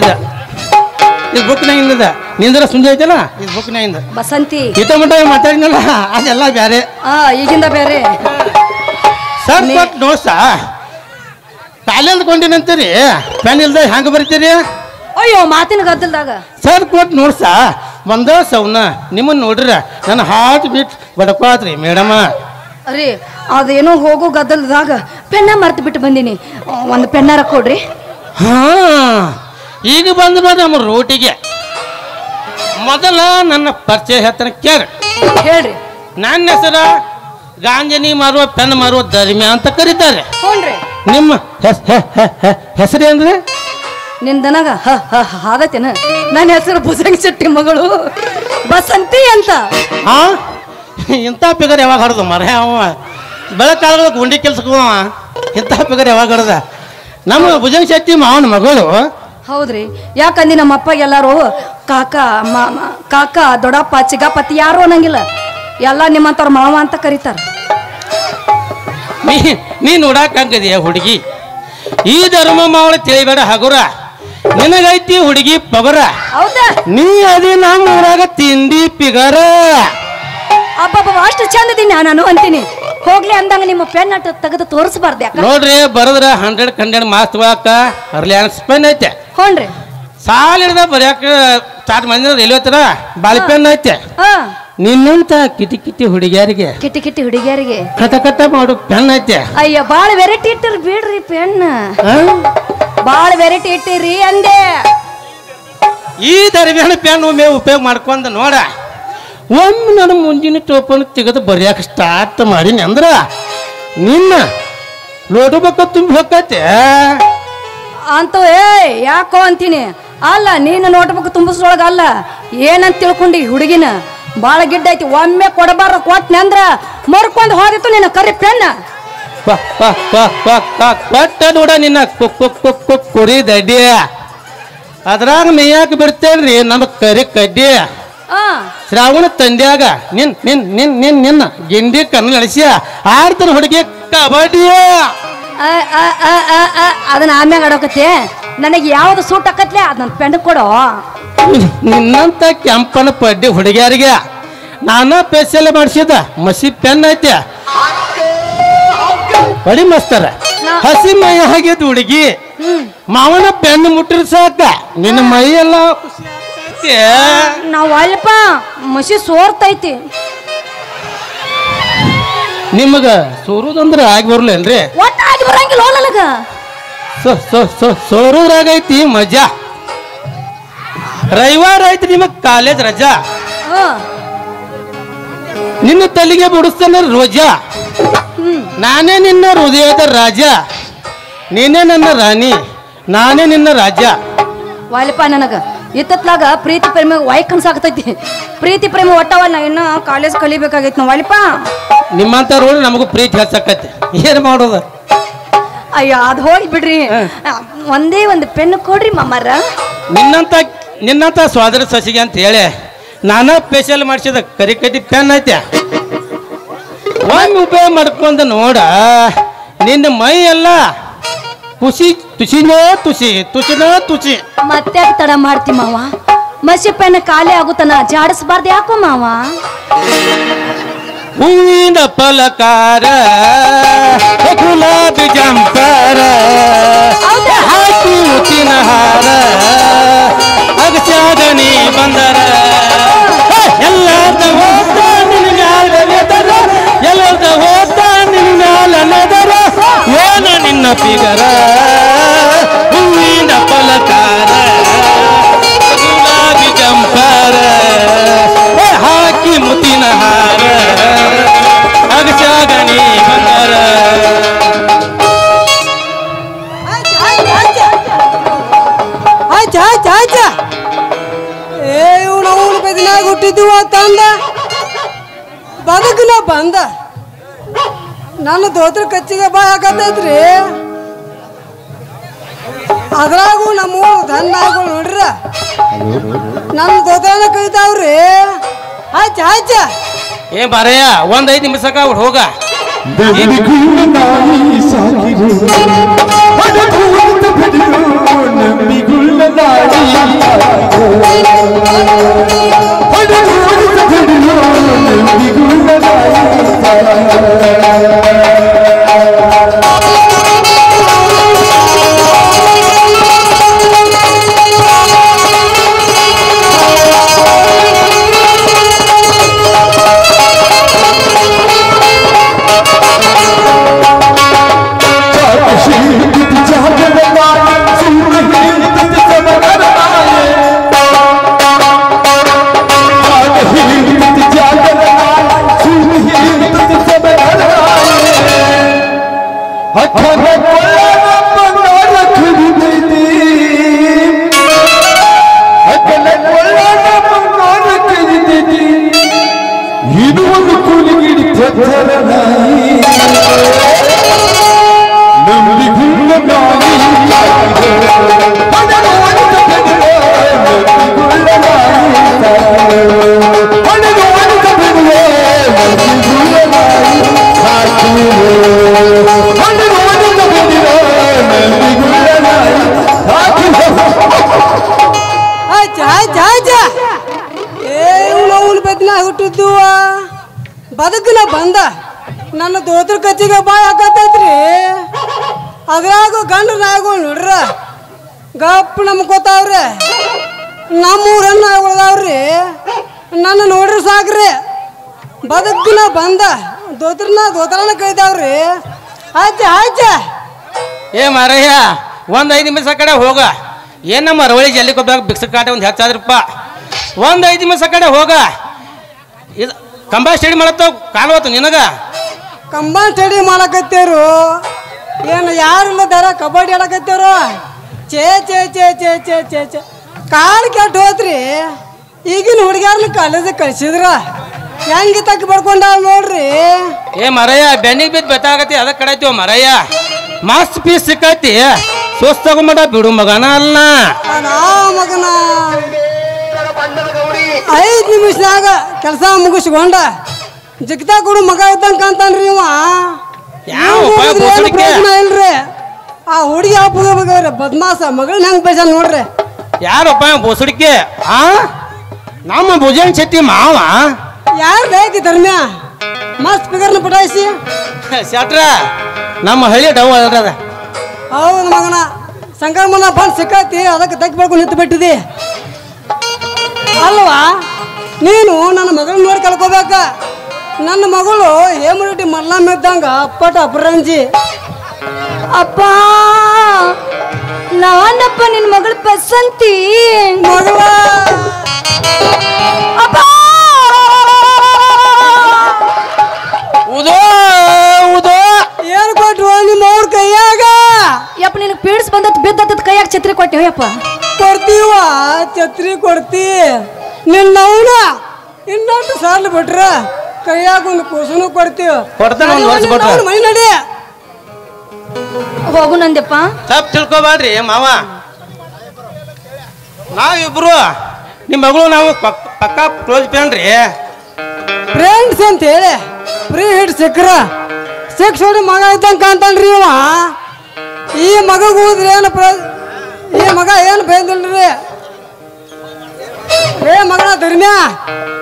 ಇದು ಬುಕ್ನಾಗಿಂದ ನಿಂದ್ರ ಸುಂದರ ಐತಲ್ಲ ಇದು ಬುಕ್ನಾಗಿಂದ ಬಸಂತಿ ಇತ ಮಟ್ಟ ಮಾತಾಡಿನಲ್ಲ ಅದೆಲ್ಲ ಬೇರೆ ಈಗಿಂದ ಬೇರೆ ಸರ್ ಕೊಟ್ಟು ನೋಡ್ಸ ಕಾಲೇಜ್ ಕೊಂಡಿನಂತೀರಿ ಪೆನ್ ಇಲ್ದ ಹೆಂಗ ಬರ್ತೀರಿ ಅಯ್ಯೋ ಮಾತಿನ ಗದ್ದಲ್ದಾಗ ಸರ್ ಕೊಟ್ಟು ನೋಡ್ಸ ಒಂದ ಸೌನ ನಿಮ್ಮನ್ನ ನೋಡ್ರ ನನ್ನ ಹಾರ್ಟ್ ಬೀಟ್ ಬಡ್ಕೋತ್ರಿ ಮೇಡಮ ಅರಿ ಅದೇನೋ ಹೋಗೋ ಗದ್ದಲ್ದಾಗ ಪೆನ್ನ ಮರ್ತು ಬಿಟ್ಟು ಬಂದೀನಿ ಒಂದು ಪೆನ್ನಾರ ಕೊಡ್ರಿ ಹಾ ಈಗ ಬಂದ ನಮ್ಮ ರೋಟಿಗೆ ಮೊದಲ ನನ್ನ ಪರಿಚಯ ಹೇಳ್ತಾನೆ ಕೇಳ ಹೇಳ್ರಿ ನನ್ನ ಹೆಸರ ಗಾಂಜನಿ ಮಾರುವ ಪೆನ್ ಮಾರುವ ದರಿಮೆ ಅಂತ ಕರೀತಾರೆ ಹ್ಞೂನ್ರಿ ನಿಮ್ಮ ಹೆಸರು ಏನ್ರಿ ನಿಂದನಗ ಹಾದತೇನ ನನ್ನ ಹೆಸರು ಭುಜಂಗ ಶೆಟ್ಟಿ ಮಗಳು ಬಸಂತಿ ಅಂತ ಇಂಥ ಪಿಗರ್ ಯಾವಾಗ ಹೊಡೆದು ಮರ ಅವ ಬೆಳಕಾಲ ಗುಂಡಿ ಕೆಲ್ಸಕ್ಕೆ ಇಂಥ ಪಿಗರ್ ಯಾವಾಗ ಹೊಡೆದ ನಮ್ಮ ಭುಜಂಗ ಶೆಟ್ಟಿ ಮಾವನ ಮಗಳು ಹೌದ್ರಿ ಯಾಕಂದಿ ನಮ್ಮ ಅಪ್ಪ ಎಲ್ಲಾರು ಕಾಕ ಮಾಮ ಕಾಕ ದೊಡ್ಡಪ್ಪ ಚಿಗಪ್ಪತ್ತಿ ಯಾರು ಅನ್ನಂಗಿಲ್ಲ ಎಲ್ಲ ನಿಮ್ಮಂತವ್ರ ಮಾವ ಅಂತ ಕರೀತಾರ ನೀ ನೋಡಾಕ ಹಂಗದಿಯ ಹುಡುಗಿ ಈ ಧರ್ಮ ಮಾವಳ ತಿಳಿಬೇಡ ಹಗುರ ನಿನಗೈತಿ ಹುಡುಗಿ ಪಗರ ಹೌದಾ ನೀ ಅದಿ ನಮ್ಮ ಊರಾಗ ತಿಂಡಿ ಪಿಗರ ಅಬ್ಬಬ್ಬ ಅಷ್ಟು ಚಂದದೀನಿ ನಾನು ಅಂತೀನಿ ಹೋಗ್ಲಿ ಅಂದಂಗ ನಿಮ್ಮ ಪೆನ್ ಅಟ್ಟು ತೆಗೆದು ತೋರಿಸಬಾರ್ದು ಯಾಕ ನೋಡ್ರಿ ಬರದ್ರ 100 ಮಾರ್ಕ್ಸ್ ತಗೋಕ ರಿಲಯನ್ಸ್ ಪೆನ್ ಐತೆ ಹ್ಞೂನ್ರಿ ಸಾಲ ಹಿಡ್ದ ಬರ್ಯಾಕ ಸ್ಟಾರ್ಟ್ ಮಾಡಿದ್ರೆ ರೈಲ್ವೆ ತರ ಬಾಳಿ ಪೆನ್ ಐತೆ ನಿನ್ನಂತ ಕಿಟಿ ಕಿಟಿ ಹುಡುಗಿಯರಿಗೆ ಕಿಟಿ ಕಿಟಿ ಹುಡುಗಿಯರಿಗೆ ಕಟ ಕಟ ಮಾಡು ಪೆನ್ ಐತೆ ಅಯ್ಯ ಬಾಳ ವೆರೈಟಿ ಇಟ್ಟಿರಿ ಬಿಡ್ರಿ ಪೆನ್ ಬಾಳ ವೆರೈಟಿ ಇಟ್ಟಿರಿ ಅಂದೆ ಈ ದರ್ಬೇಣ ಪೆನ್ ಒಮ್ಮೆ ಉಪಯೋಗ ಮಾಡ್ಕೊಂಡ ನೋಡ ಒಮ್ಮೆ ನನ್ನ ಮುಂಜಿನ ಟೋಪನ್ ತೆಗೆದು ಬರ್ಯಾಕ ಸ್ಟಾರ್ಟ್ ಮಾಡೀನಿ ಅಂದ್ರ ನಿನ್ನ ಲೋಟು ಬಕ್ಕ ತುಂಬಿ ಹೋಗತ್ತೆ ಅಂತ ಯಾಕೋ ಅಂತೀನಿ ಅಲ್ಲ ನೀನು ನೋಟ್ಬುಕ್ ತುಂಬಿಸ್ರೊಳಗ ಅಲ್ಲ ಏನಂತ ತಿಳ್ಕೊಂಡಿ ಹುಡುಗಿನ ಬಾಳ ಗಿಡ್ಡ ಐತಿ ಒಮ್ಮೆ ಕೊಡಬಾರ ಕೊಟ್ನೆ ಅಂದ್ರ ಮರ್ಕೊಂಡ್ ಹೋದಿತ್ತು ನಿನ್ನ ಕರಿ ಪೆನ್ನ ಕೊಟ್ಟ ನೋಡ ನಿನ್ನ ಕುರಿ ದಡ್ಡಿ ಅದ್ರಾಗ ಮೇಯಾಕ ಬಿಡ್ತೇನ್ರಿ ನಮ್ಮ ಕರಿ ಕಡ್ಡಿ ಶ್ರಾವಣ ತಂದ್ಯಾಗ ನಿನ್ನ ಗಿಂಡಿ ಕಣ್ಣು ನಡೆಸಿಯ ಆಡ್ತಾನ ಹುಡುಗಿ ಕಬಡ್ಡಿ ಅದನ್ನ ಆಮ್ಯಾಗ ಆಡೋಕತ್ತೆ ನನಗೆ ಯಾವ್ದು ಸೂಟ್ ಆಕತ್ಲೆ ಅದ್ ನನ್ನ ಪೆಂಡ್ ಕೊಡೋ ನಿನ್ನಂತ ಕೆಂಪನ ಪಡ್ಡಿ ಹುಡುಗಿಯರಿಗೆ ನಾನ ಸ್ಪೆಷಲ್ ಮಾಡಿಸಿದ ಮಸಿ ಪೆನ್ ಐತೆ ಬಡಿ ಮಸ್ತರ ಹಸಿ ಮೈ ಆಗಿದ್ದು ಹುಡುಗಿ ಮಾವನ ಪೆನ್ ಮುಟ್ಟಿರ್ ಸಾಕ ನಿನ್ನ ಮೈ ಎಲ್ಲ ಖುಷಿ ಆಗ್ತೈತಿ ನಾವ್ ಅಲ್ಪ ಮಸಿ ಸೋರ್ತೈತಿ ನಿಮಗ ಸೋರುದಂದ್ರ ಆಗಿ ಬರ್ಲೇನ್ರಿ ಒಟ್ಟಾಗಿ ಬರಂಗಿಲ್ಲ ನನಗ ಸೋರುದ್ರಾಗೈತಿ ಮಜಾ ರವಿವಾರ ಐತಿ ನಿಮಗ್ ಕಾಲೇಜ್ ರಜಾ ನಿನ್ನ ತಲೆಗೆ ಬಿಡಿಸ್ತಾನ ರೋಜಾ ನಾನೇ ನಿನ್ನ ಹೃದಯದ ರಾಜ ನೀನೇ ನನ್ನ ರಾಣಿ ನಾನೇ ನಿನ್ನ ರಾಜ ವಾಲಿಪ ನನಗ ಇತ್ತತ್ಲಾಗ ಪ್ರೀತಿ ಪ್ರೇಮ ವಾಯ್ಕ್ ಅನ್ಸಾಕತೈತಿ ಪ್ರೀತಿ ಪ್ರೇಮ ಒಟ್ಟವ ನಾ ಇನ್ನ ಕಾಲೇಜ್ ಕಲಿಬೇಕಾಗೈತಿ ನಾವು ವಾಲಿಪ ನಿಮ್ಮಂತ ರೋಡ್ ನಮಗೂ ಪ್ರೀತಿ ಹೆಚ್ಚಾಕೈತಿ ಏನ್ ಮಾಡೋದು ಅಯ್ಯೋ ಅದು ಹೋಗಿ ಬಿಡ್ರಿ ಒಂದೇ ಒಂದು ಪೆನ್ ಕೊಡ್ರಿ ಮಾಮಾರ ನಿನ್ನಂತ ಸ್ವಾದರ ಸಸಿಗೆ ಅಂತ ಹೇಳಿ ನಾನಾ ಸ್ಪೆಷಲ್ ಮಾಡಿಸಿದ ಕರಿಕಟ್ಟಿ ಪೆನ್ ಐತೆ ಒಮ್ಮೆ ಉಪಯೋಗ ಮಾಡ್ಕೊಂಡ ನೋಡ ನಿನ್ನ ಮೈ ಎಲ್ಲ ತುಸಿ ತುಸಿನೋ ತುಸಿ ಮತ್ತೆ ತಡ ಮಾಡ್ತಿ ಮಾವ ಮಸಿ ಪೆನ್ ಖಾಲಿ ಆಗುತ್ತನ ಜಾಡಿಸ್ಬಾರ್ದು ಯಾಕೋ ಮಾವ ಹೂವಿನ ಫಲಕಾರ ಗುಲಾಬಿ ಜಂಪರ ಹಾಕಿ ಉತ್ತಿನ ಹಾರ ಅಗಸ್ಯಾಗನಿ ಬಂದರ ಎಲ್ಲದ ಹೋತ ನಿನ್ಗಾಲದರ ಎಲ್ಲದ ಹೋತ ನಿನ್ಗಾಲನದರ ಏನ ನಿನ್ನ ಪಿಗರ ಹೂವಿನ ಫಲಕಾರ ಗುಲಾಬಿ ಜಂಪರ ಹಾಕಿ ಮುತ್ತಿನ ಹಾರ ಅಗಸ್ಯಾಗನಿ ಬಂದರ ಹುಟ್ಟಿದ್ವು ತಂದ ಬದುಕನ ಬಂದ ನನ್ನ ದೋತ್ರ ಕಚ್ಚಿಗೆ ಬಾಯ್ ಹಾಕತೈತ್ರಿ ಅದ್ರಾಗು ನಮ್ಮ ಧನ್ನಾಗಳು ನೋಡ್ರ ನನ್ನ ದೋತ್ರನ ಕೈತಾವ್ರಿ ಆಯ್ತ ಏ ಬಾರಯ್ಯ ಒಂದ್ 5 ನಿಮಿಷಕ್ಕ ಹೋಗ ಇದು ಒಂದು ಕೂಲಿಗಿಡಿ ನಂಬಿಗುಳ್ಳ ಹುಟ್ಟಿದ್ದು ಬದುಕನ ಬಂದ ನನ್ನ ದೋತ್ರ ಕಚ್ಚಿಗೆ ಬಾಯ್ ಹಾಕತೈತ್ರಿ ಅದ್ರಾಗ ಗಂಡ ನಾಯಿಗಳು ನೋಡ್ರ ಗಪ್ ನಮ್ಕೋತಾವ್ರಿ ನಮ್ಮೂರನ್ನ ನಾಯಿಗಳದಾವ್ರಿ ನನ್ನ ನೋಡ್ರಿ ಸಾಕ್ರಿ ಬದುಕನ ಬಂದ ದೋತ್ರನ ಕೈತಾವ್ರಿ ಆಯ್ತ ಏ ಮಾರಯ್ಯ ಒಂದ್ 5 ನಿಮಿಷ ಕಡೆ ಹೋಗ ಏನ್ ನಮ್ಮ ಅರವಳಿ ಜಲ್ಲಿ ಕೊಬ್ಬಾಗ ಬಿಕ್ಸ ಕಾಟ ಒಂದು ಹೆಚ್ಚಾದ್ರಪ್ಪ ಒಂದ್ 5 ನಿಮಿಷ ಕಡೆ ಹೋಗ ಇದು ಕಂಬಾ ಸ್ಟಡಿ ಮಾಡತ್ತಾವ ಕಾಲ್ವತ್ತು ನಿನಗ ಕಂಬಾ ಸ್ಟಡಿ ಮಾಡಕತ್ತೇರು ಏನು ಯಾರಿಲ್ಲದಾರ ಕಬಡ್ಡಿ ಆಡಕತ್ತೇರು ಚೇ ಚೇ ಚೇ ಚೇ ಚೇ ಚೇ ಚೇ ಕಾಲು ಕೆಟ್ಟ ಹೋತ್ರಿ ಈಗಿನ ಹುಡುಗ್ಯಾರನ್ನ ಕಾಲೇಜಿಗೆ ಕಳ್ಸಿದ್ರ ಹೆಂಗೆ ತಕ್ಕ ಬಡ್ಕೊಂಡಾಳ ನೋಡ್ರಿ ಏ ಮರಯ್ಯ ಬೆನ್ನಿಗೆ ಬಿದ್ದು ಬೆತ್ತಾಗತಿ ಅದಕ್ಕೆ ಕಡಾಯ್ತೀವ ಮರಯ್ಯ ಮಸ್ತ್ ಪೀಸ್ ಸಿಕ್ಕೈತಿ ಸೋಸ್ ತಗೊಂಬೇಡ ಬಿಡು ಮಗನ ಅಲ್ಲ ಮಗನ 5 ನಿಮಿಷನಾಗ ಕೆಲಸ ಮುಗಿಸ್ಕೊಂಡ ಜಿಗ್ತಾ ಕೊಡು ಮಗ ಇದ್ದಂಗ ಕಾಣ್ತಾನ್ರಿ ಇವ ಇಲ್ರಿ ಆ ಹುಡುಗಿ ಹಾಪುಗ್ರಿ ಬದ್ಮಾಸ ಮಗಳನ್ನ ಹೆಂಗ್ ಬೇಜ ನೋಡ್ರಿ ಯಾರಪ್ಪ ಬೋಸಡಿಕೆ ಆ ನಮ್ಮ ಭುಜನ್ ಶೆಟ್ಟಿ ಮಾವ ಯಾರು ಬೇಕು ಧರ್ಮ್ಯ ಮಸ್ತ್ ಫಿಗರ್ನ ಪಟಾಯಿಸಿ ಶಾಟ್ರ ನಮ್ಮ ಹಳ್ಳಿ ಡವ್ ಅದ. ಹೌದು ಮಗನ ಸಂಕ್ರಮಣ ಬಂದು ಸಿಕ್ಕತಿ ಅದಕ್ಕೆ ತಗ್ಗಿ ಬೆಳ್ಕೊಂಡು ನಿಂತು ಬಿಟ್ಟಿದಿ ಅಲ್ವಾ. ನೀನು ನನ್ನ ಮಗಳನ್ನ ನೋಡಿ ಕಲ್ಕೋಬೇಕ. ನನ್ನ ಮಗಳು ಹೇಮರೆಡ್ಡಿ ಮಲ್ಲಮ್ಮ ಇದ್ದಂಗ ಅಪ್ಪಟ ಅಪರಂಜಿ. ಅಪ್ಪ ನಾನಪ್ಪ ನಿನ್ನ ಮಗಳ ಪಸಂತಿ ಮಗಳ ಅಪ್ಪ. ಉದೋ ಉದೋ ಏನು ಕೊಟ್ರು ನಿಮ್ಮ ಅವ್ರ ಕೈಯಾಗ? ಯಪ್ಪ ನಿನಗೆ ಪೀಡ್ಸ್ ಬಂದತ್ ಬಿದ್ದತ್ ಕೈಯಾಗ ಛತ್ರಿ ಕೊಟ್ಟೆವು ಯಪ್ಪ. ಕೊಡ್ತೀವ ಛತ್ರಿ ಕೊಡ್ತಿ ನಿನ್ನವನ ಇನ್ನೊಂದು ಸಾಲ ಬಿಟ್ರ ಕೈಯಾಗ ಒಂದು ಕೂಸನು ಕೊಡ್ತೀವಿ. ಕೊಡ್ತಾನೆ ಒಂದು ವರ್ಷ ಕೊಟ್ಟ ಮೈ ನಡಿ ಹೋಗು ನಂದೆಪ್ಪ. ತಪ್ಪು ತಿಳ್ಕೊಬ್ಯಾಡ್ರಿ ಮಾವ. ನಾವಿಬ್ರು ನಿಮ್ಮ ಮಗಳು ನಾವು ಪಕ್ಕ ಕ್ಲೋಸ್ ಫ್ರೆಂಡ್ ರೀ. ಫ್ರೆಂಡ್ಸ್ ಅಂತ ಹೇಳಿ ಫ್ರೀ ಹಿಟ್ ಸಿಕ್ಕ್ರ ಸಿಕ್ಸ್ ಹೊಡಿ ಮಗ ಇದ್ದಂಗೆ ಕಾಣ್ತಾನ್ರಿ ಇವ. ಈ ಮಗ ಹೋದ್ರೆ ಏನು ಈ ಮಗ ಏನು ಬೈದಿಲ್ರಿ. ಏ ಮಗನ ಧರ್ಮ್ಯ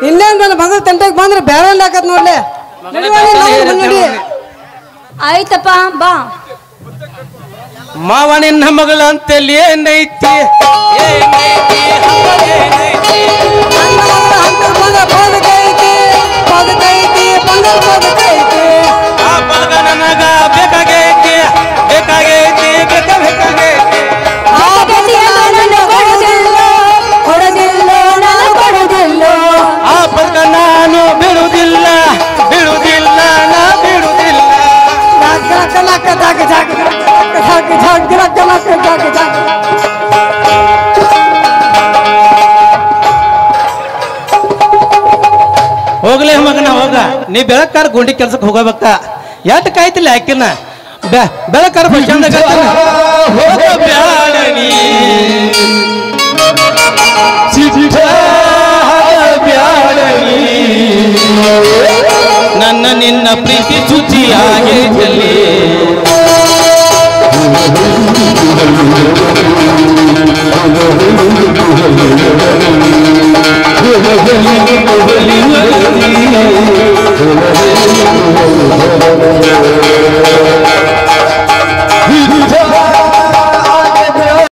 ಇನ್ನೇನು ನನ್ನ ಮಗ ತಂಟೆಗೆ ಬಂದ್ರೆ ಬೇರೆ ಹಾಕತ್ ನೋಡ್ಲಿ. ನಡಿ ಆಯ್ತಪ್ಪ ಬಾ. ಮಾವ ನಿನ್ನ ಮಗಳ ಅಂತಲ್ಲಿ ಏನೈತಿ ಆ ಪದಕ ನನಗ ಬೇಕಾಗೈತಿ ಬೇಕಾಗೈತಿ ಬೇಕಾಗೈತಿ. ಆ ಪದಕ ನಾನು ಬಿಡುವುದಿಲ್ಲ ಬಿಡುವುದಿಲ್ಲ ನಾ ಬಿಡುವುದಿಲ್ಲ. ಹೋಗ್ಲೇ ಮಗನ ಹೋಗ. ನೀ ಬೆಳಕಾರ ಗುಂಡಿ ಕೆಲ್ಸಕ್ಕೆ ಹೋಗಬೇಕ. ಎಟ್ ಕಾಯ್ತಿಲ್ಲ ಯಾಕಿನ ಬೆಳಕಾರ ಬಸ್ ಸ್ಟ್ಯಾಂಡ್ ನನ್ನ ನಿನ್ನ ಪ್ರೀತಿ ಚುಚಿಯಾಗೈತಲ್ಲಿ.